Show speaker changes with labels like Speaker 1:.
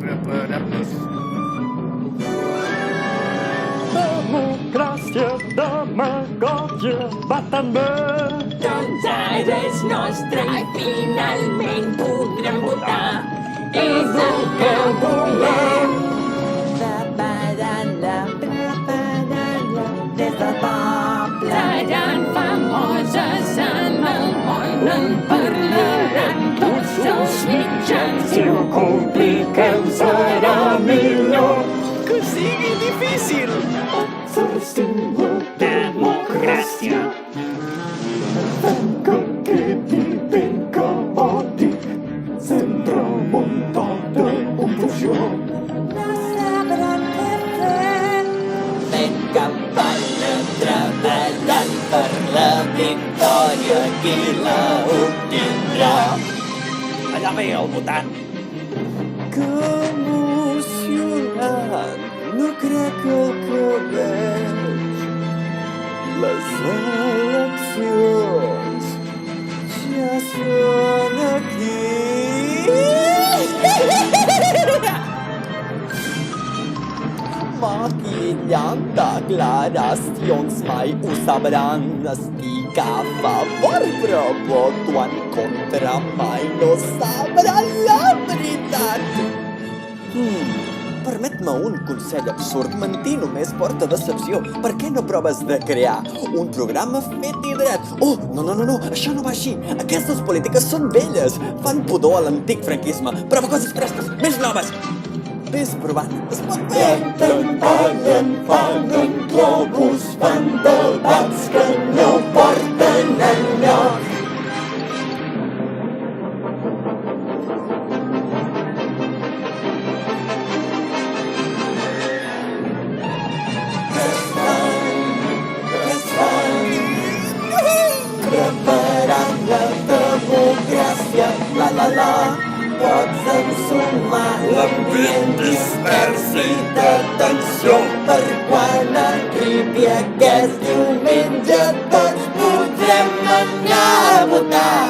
Speaker 1: Preparem-nos. Democràcia, demagògia, va també.
Speaker 2: Doncs ara és nostre i finalment podrem votar. És el que volem. Preparant-la des del poble. Seran famoses en el món, en parlaran tots els mitjans.
Speaker 1: Si ho compliquem serà millor.
Speaker 3: Que sigui difícil!
Speaker 1: Exercim la democràcia. Fem que quedi ben caòtic, sempre amb un to de confusió.
Speaker 2: No sabran què fer. Fent campanya, treballant per la victòria, qui la obtindrà?
Speaker 3: Allà ve el votant.
Speaker 4: Que emocionant! No crec el que veig. Les eleccions ja són aquí. Maquillant declaracions mai ho sabran. Estic a favor però voto en contra. Mai no sabran la veritat. Permet-me un consell absurd. Mentir només porta decepció. Per què no proves de crear un programa fet i dret? Oh, no, això no va així. Aquestes polítiques són velles. Fan pudor a l'antic franquisme. Prova coses fresques, més noves. Ves provant, es pot fer.
Speaker 1: Fan globus, fan debats que no porten enlloc.
Speaker 4: Preparant la democràcia, la. Pots ensumar l'ambient dispers i de tensió. Per quan arribi aquest diumenge tots podrem anar a votar.